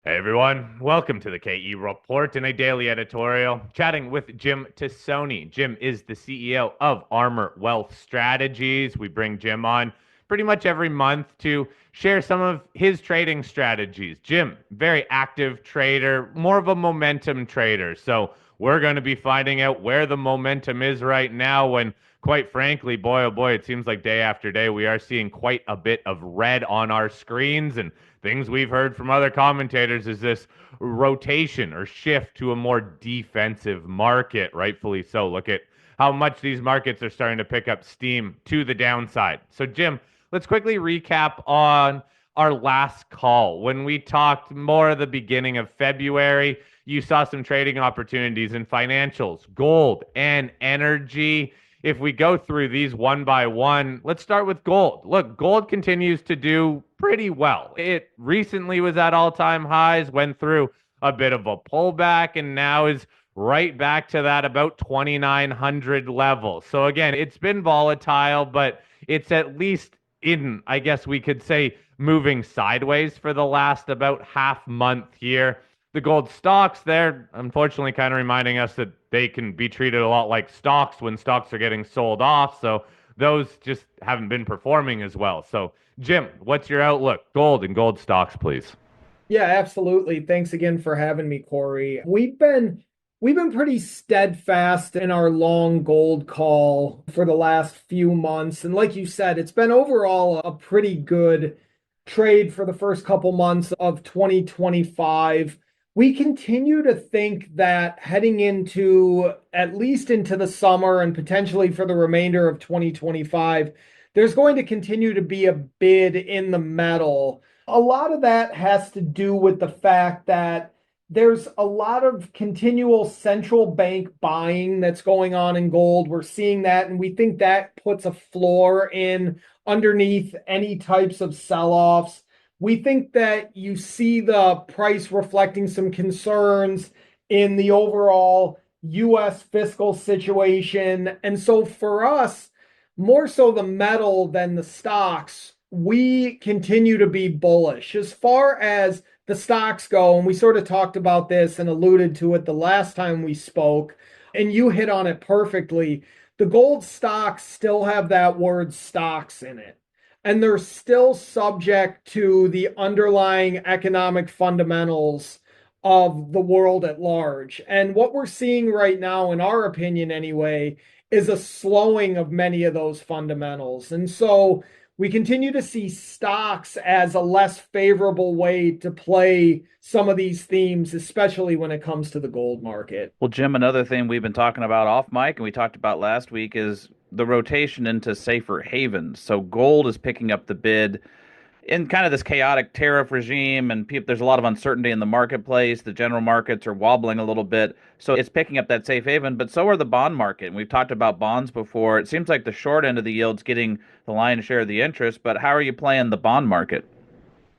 Hey everyone, welcome to the KE Report and a daily editorial. Chatting with Jim Tassoni. Jim is the CEO of Armor Wealth Strategies. We bring Jim on pretty much every month to share some of his trading strategies. Jim, very active trader, more of a momentum trader. So we're going to be finding out where the momentum is right now when, quite frankly, boy, oh boy, it seems like day after day we are seeing quite a bit of red on our screens. And things we've heard from other commentators is this rotation or shift to a more defensive market, rightfully so. Look at how much these markets are starting to pick up steam to the downside. So, Jim, let's quickly recap on our last call. When we talked more at the beginning of February, you saw some trading opportunities in financials, gold, and energy. If we go through these one by one, let's start with gold. Look, gold continues to do pretty well. It recently was at all-time highs, went through a bit of a pullback, and now is right back to that about 2,900 level. So again, it's been volatile, but it's at least in, I guess we could say, moving sideways for the last about half month here. The gold stocks, they're unfortunately kind of reminding us that they can be treated a lot like stocks when stocks are getting sold off. So those just haven't been performing as well. So, Jim, what's your outlook? Gold and gold stocks, please. Yeah, absolutely. Thanks again for having me, Corey. We've been pretty steadfast in our long gold call for the last few months. And like you said, it's been overall a pretty good trade for the first couple months of 2025. We continue to think that heading into at least into the summer and potentially for the remainder of 2025, there's going to continue to be a bid in the metal. A lot of that has to do with the fact that there's a lot of continual central bank buying that's going on in gold. We're seeing that, and we think that puts a floor in underneath any types of sell-offs. We think that you see the price reflecting some concerns in the overall US fiscal situation. And so for us, more so the metal than the stocks, we continue to be bullish. As far as the stocks go, and we sort of talked about this and alluded to it the last time we spoke, and you hit on it perfectly. The gold stocks still have that word stocks in it, and they're still subject to the underlying economic fundamentals of the world at large. And what we're seeing right now, in our opinion anyway, is a slowing of many of those fundamentals. And so we continue to see stocks as a less favorable way to play some of these themes, especially when it comes to the gold market. Well, Jim, another thing we've been talking about off mic and we talked about last week is the rotation into safer havens. So gold is picking up the bid in kind of this chaotic tariff regime, and there's a lot of uncertainty in the marketplace. The general markets are wobbling a little bit. So it's picking up that safe haven, but so are the bond market. And we've talked about bonds before. It seems like the short end of the yield's getting the lion's share of the interest, but how are you playing the bond market?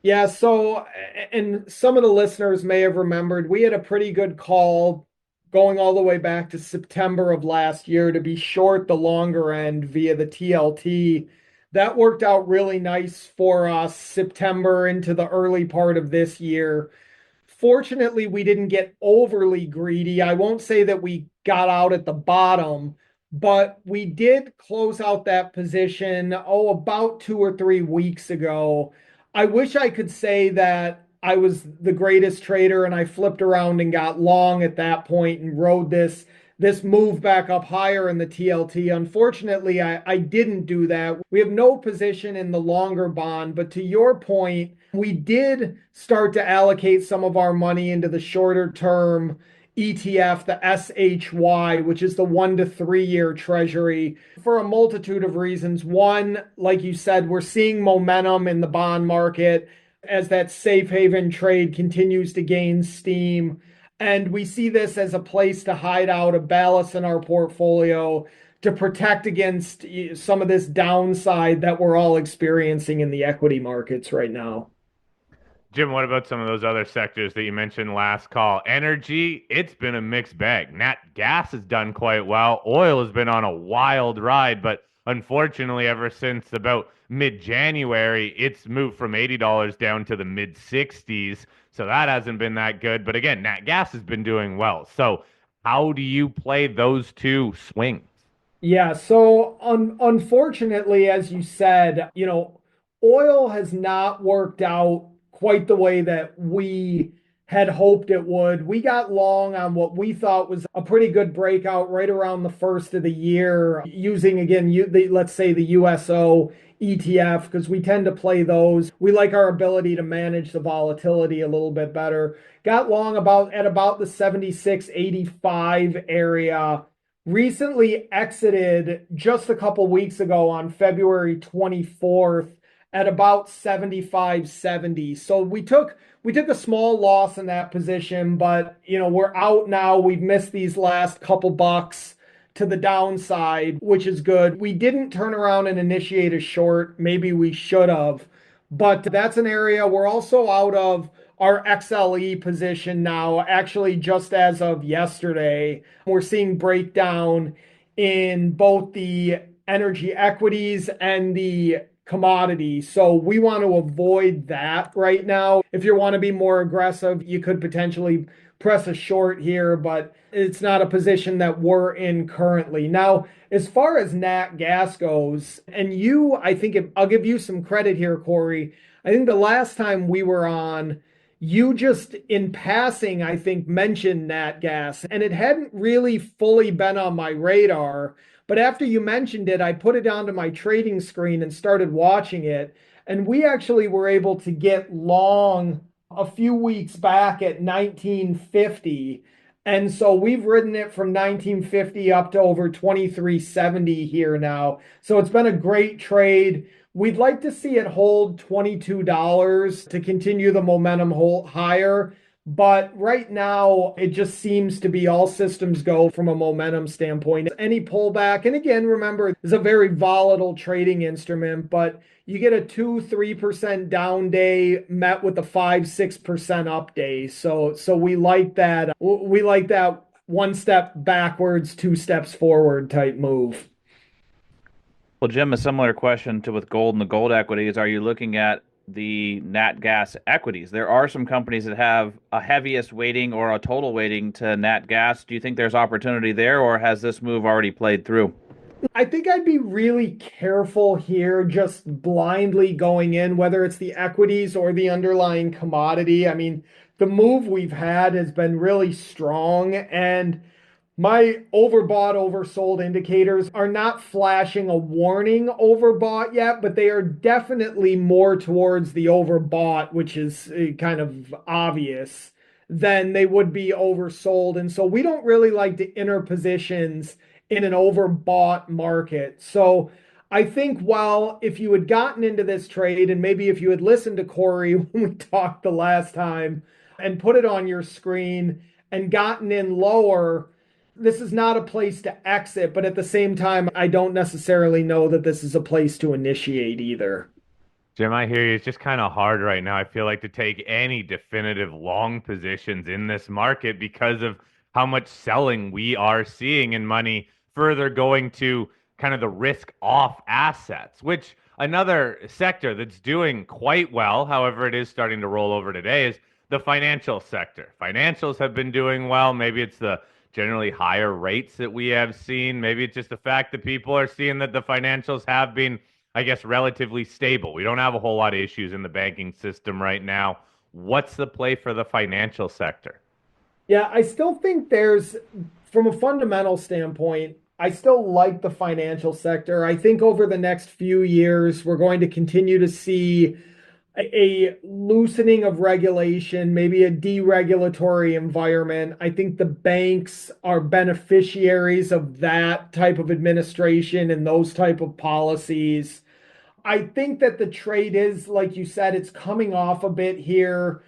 Yeah, so, and some of the listeners may have remembered, we had a pretty good call going all the way back to September of last year to be short the longer end via the TLT. That worked out really nice for us September into the early part of this year. Fortunately, we didn't get overly greedy. I won't say that we got out at the bottom, but we did close out that position, about 2 or 3 weeks ago. I wish I could say that I was the greatest trader and I flipped around and got long at that point and rode this move back up higher in the TLT. Unfortunately, I didn't do that. We have no position in the longer bond, but to your point, we did start to allocate some of our money into the shorter term ETF, the SHY, which is the 1 to 3 year treasury, for a multitude of reasons. One, like you said, we're seeing momentum in the bond market as that safe haven trade continues to gain steam. And we see this as a place to hide out, a ballast in our portfolio to protect against some of this downside that we're all experiencing in the equity markets right now. Jim, what about some of those other sectors that you mentioned last call? Energy, it's been a mixed bag. Nat gas has done quite well. Oil has been on a wild ride, but unfortunately, ever since about mid-January, it's moved from $80 down to the mid-60s. So that hasn't been that good. But again, nat gas has been doing well. So how do you play those two swings? Yeah, so unfortunately, as you said, oil has not worked out quite the way that we had hoped it would. We got long on what we thought was a pretty good breakout right around the first of the year, using again, let's say the USO ETF, because we tend to play those. We like our ability to manage the volatility a little bit better. Got long at about the 76.85 area. Recently exited just a couple weeks ago on February 24th at about 75.70. So we took a small loss in that position, but we're out now. We've missed these last couple bucks to the downside, which is good. We didn't turn around and initiate a short. Maybe we should have, but that's an area we're also out of our XLE position now. Actually, just as of yesterday, we're seeing breakdown in both the energy equities and the commodities. So we want to avoid that right now. If you want to be more aggressive, you could potentially press a short here, but it's not a position that we're in currently. Now, as far as nat gas goes, and I think I'll give you some credit here, Corey. I think the last time we were on, you just in passing, I think, mentioned nat gas, and it hadn't really fully been on my radar. But after you mentioned it, I put it onto my trading screen and started watching it. And we actually were able to get long a few weeks back at 1950. And so we've ridden it from 1950 up to over 2370 here now. So it's been a great trade. We'd like to see it hold $22 to continue the momentum higher. But right now, it just seems to be all systems go from a momentum standpoint. Any pullback, and again, remember, it's a very volatile trading instrument, but you get a 2-3% down day met with a 5-6% up day. So we like that. We like that one step backwards, two steps forward type move. Well, Jim, a similar question to with gold and the gold equities. Are you looking at the nat gas equities? There are some companies that have a heaviest weighting or a total weighting to nat gas. Do you think there's opportunity there, or has this move already played through? I think I'd be really careful here, just blindly going in, whether it's the equities or the underlying commodity. I mean, the move we've had has been really strong, and my overbought, oversold indicators are not flashing a warning overbought yet, but they are definitely more towards the overbought, which is kind of obvious, than they would be oversold. And so we don't really like to enter positions in an overbought market. So I think if you had gotten into this trade, and maybe if you had listened to Corey when we talked the last time and put it on your screen and gotten in lower, this is not a place to exit, but at the same time, I don't necessarily know that this is a place to initiate either. Jim, I hear you. It's just kind of hard right now. I feel like to take any definitive long positions in this market because of how much selling we are seeing and money further going to kind of the risk off assets, which another sector that's doing quite well, however, it is starting to roll over today, is the financial sector. Financials have been doing well. Maybe it's the generally higher rates that we have seen. Maybe it's just the fact that people are seeing that the financials have been, I guess, relatively stable. We don't have a whole lot of issues in the banking system right now. What's the play for the financial sector? Yeah, I still think from a fundamental standpoint, I still like the financial sector. I think over the next few years, we're going to continue to see a loosening of regulation, maybe a deregulatory environment. I think the banks are beneficiaries of that type of administration and those type of policies. I think that the trade is, like you said, it's coming off a bit here.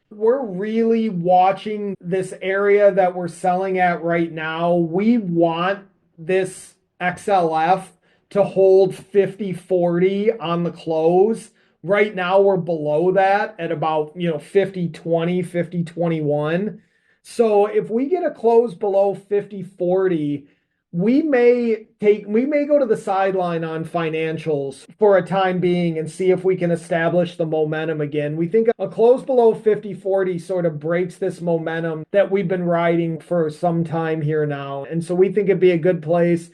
We're really watching this area that we're selling at right now. We want this XLF to hold 50-40 on the close. Right now, we're below that at about 50-20, 50-21. So if we get a close below 50-40, we may go to the sideline on financials for a time being and see if we can establish the momentum again. We think a close below 50-40 sort of breaks this momentum that we've been riding for some time here now. And so we think it'd be a good place.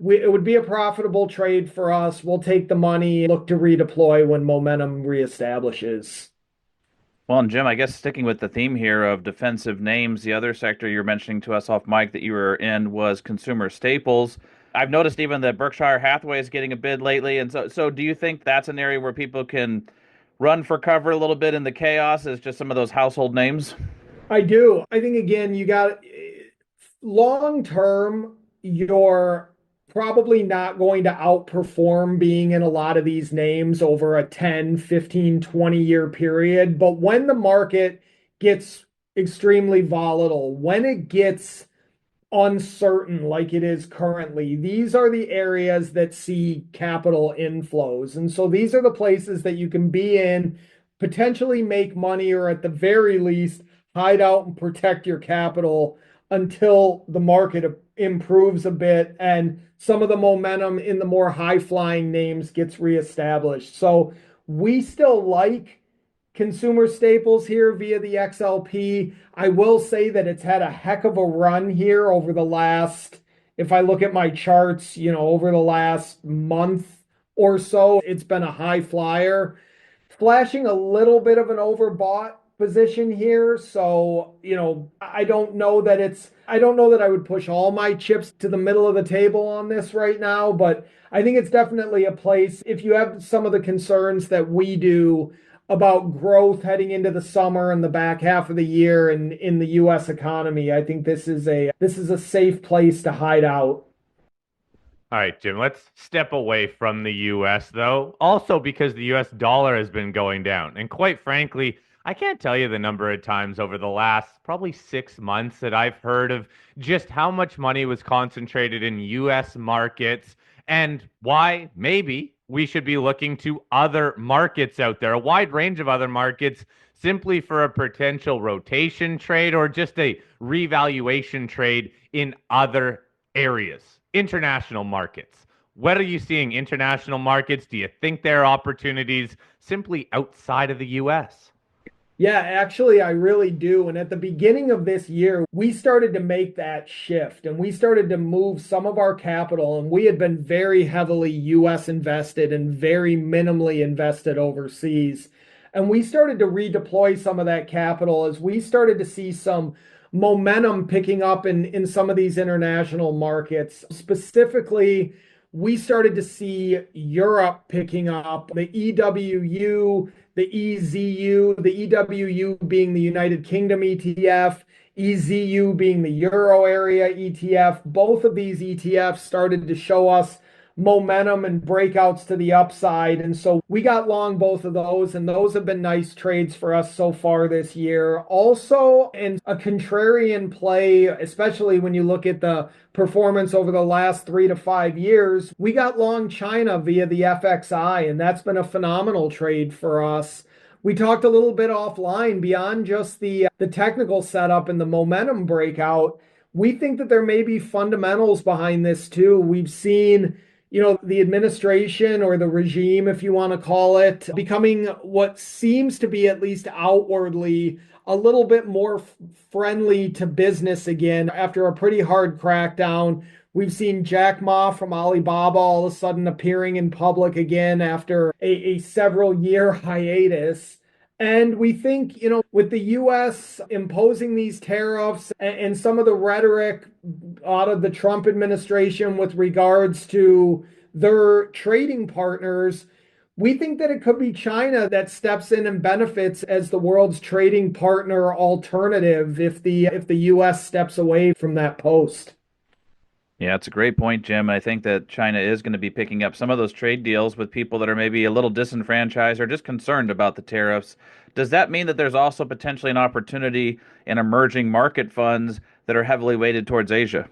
It would be a profitable trade for us. We'll take the money, look to redeploy when momentum reestablishes. Well, and Jim, I guess sticking with the theme here of defensive names, the other sector you're mentioning to us off mic that you were in was consumer staples. I've noticed even that Berkshire Hathaway is getting a bid lately, and so do you think that's an area where people can run for cover a little bit in the chaos as just some of those household names? I do. I think again, you got long term, you're probably not going to outperform being in a lot of these names over a 10, 15, 20-year period. But when the market gets extremely volatile, when it gets uncertain like it is currently, these are the areas that see capital inflows. And so these are the places that you can be in, potentially make money, or at the very least, hide out and protect your capital until the market improves a bit and some of the momentum in the more high flying names gets reestablished. So we still like consumer staples here via the XLP. I will say that it's had a heck of a run here over the last, if I look at my charts, over the last month or so, it's been a high flyer, flashing a little bit of an overbought position here. So, I don't know that I would push all my chips to the middle of the table on this right now, but I think it's definitely a place if you have some of the concerns that we do about growth heading into the summer and the back half of the year and in the US economy. I think this is a safe place to hide out. All right, Jim, let's step away from the US, though, also because the US dollar has been going down. And quite frankly, I can't tell you the number of times over the last probably 6 months that I've heard of just how much money was concentrated in US markets and why maybe we should be looking to other markets out there, a wide range of other markets, simply for a potential rotation trade or just a revaluation trade in other areas, international markets. What are you seeing international markets? Do you think there are opportunities simply outside of the US? Yeah, actually, I really do. And at the beginning of this year, we started to make that shift and we started to move some of our capital. And we had been very heavily US invested and very minimally invested overseas. And we started to redeploy some of that capital as we started to see some momentum picking up in some of these international markets. Specifically, we started to see Europe picking up, the EWU, the EZU, the EWU being the United Kingdom ETF, EZU being the Euro area ETF. Both of these ETFs started to show us momentum and breakouts to the upside. And so we got long both of those, and those have been nice trades for us so far this year. Also, in a contrarian play, especially when you look at the performance over the last 3 to 5 years, we got long China via the FXI, and that's been a phenomenal trade for us. We talked a little bit offline beyond just the technical setup and the momentum breakout. We think that there may be fundamentals behind this too. We've seen the administration or the regime, if you want to call it, becoming what seems to be, at least outwardly, a little bit more friendly to business again after a pretty hard crackdown. We've seen Jack Ma from Alibaba all of a sudden appearing in public again after a several year hiatus. And we think, with the US imposing these tariffs and some of the rhetoric out of the Trump administration with regards to their trading partners, we think that it could be China that steps in and benefits as the world's trading partner alternative if the US steps away from that post. Yeah, it's a great point, Jim. I think that China is going to be picking up some of those trade deals with people that are maybe a little disenfranchised or just concerned about the tariffs. Does that mean that there's also potentially an opportunity in emerging market funds that are heavily weighted towards Asia?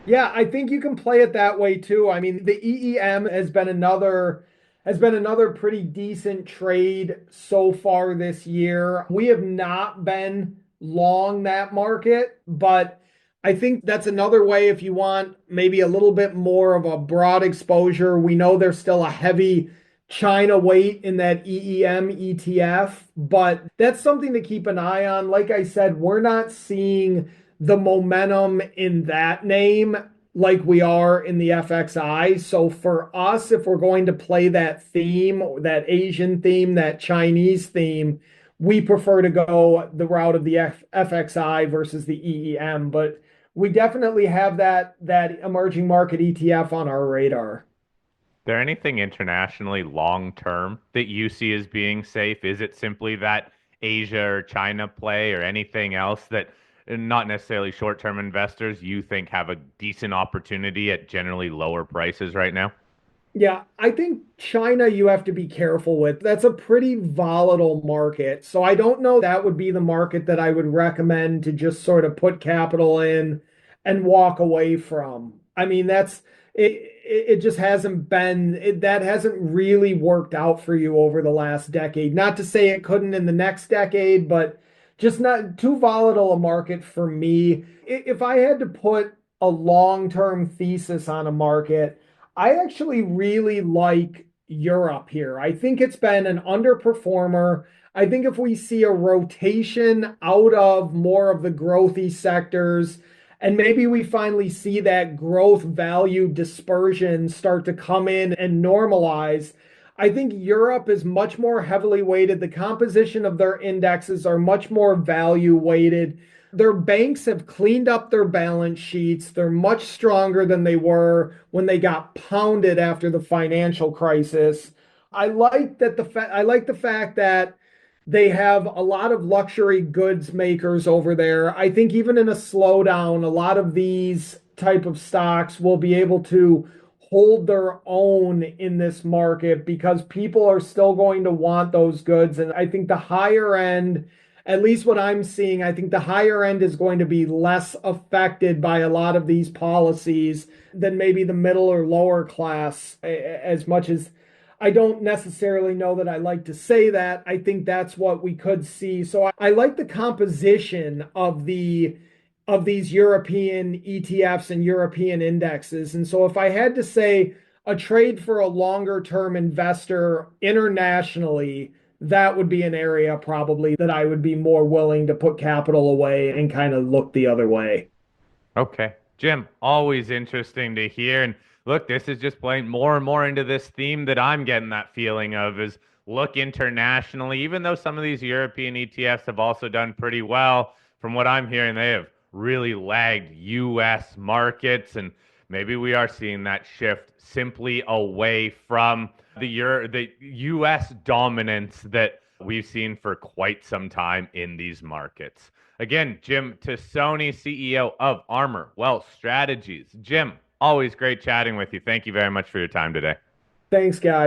Yeah, I think you can play it that way too. I mean, the EEM has been another pretty decent trade so far this year. We have not been long that market, but I think that's another way if you want maybe a little bit more of a broad exposure. We know there's still a heavy China weight in that EEM ETF, but that's something to keep an eye on. Like I said, we're not seeing the momentum in that name like we are in the FXI. So for us, if we're going to play that theme, that Asian theme, that Chinese theme, we prefer to go the route of the FXI versus the EEM. But we definitely have that emerging market ETF on our radar. There anything internationally long term that you see as being safe? Is it simply that Asia or China play or anything else that not necessarily short term investors you think have a decent opportunity at generally lower prices right now? Yeah, I think China you have to be careful with. That's a pretty volatile market. So I don't know that would be the market that I would recommend to just sort of put capital in and walk away from. I mean, that's it just hasn't been that hasn't really worked out for you over the last decade. Not to say it couldn't in the next decade, but just not too volatile a market for me. If I had to put a long-term thesis on a market, I actually really like Europe here. I think it's been an underperformer. I think if we see a rotation out of more of the growthy sectors, and maybe we finally see that growth value dispersion start to come in and normalize, I think Europe is much more heavily weighted. The composition of their indexes are much more value weighted. Their banks have cleaned up their balance sheets. They're much stronger than they were when they got pounded after the financial crisis. I like the fact that they have a lot of luxury goods makers over there. I think even in a slowdown, a lot of these type of stocks will be able to hold their own in this market because people are still going to want those goods. And I think the higher end, at least what I'm seeing, I think the higher end is going to be less affected by a lot of these policies than maybe the middle or lower class, as much as I don't necessarily know that I like to say that. I think that's what we could see. So I like the composition of these European ETFs and European indexes. And so if I had to say a trade for a longer term investor internationally, that would be an area probably that I would be more willing to put capital away and kind of look the other way. Okay. Jim, always interesting to hear. And look, this is just playing more and more into this theme that I'm getting that feeling of is look internationally, even though some of these European ETFs have also done pretty well. From what I'm hearing, they have really lagged US markets. And maybe we are seeing that shift simply away from the US dominance that we've seen for quite some time in these markets. Again, Jim Tassoni, CEO of Armor Wealth Strategies. Jim, always great chatting with you. Thank you very much for your time today. Thanks, guys.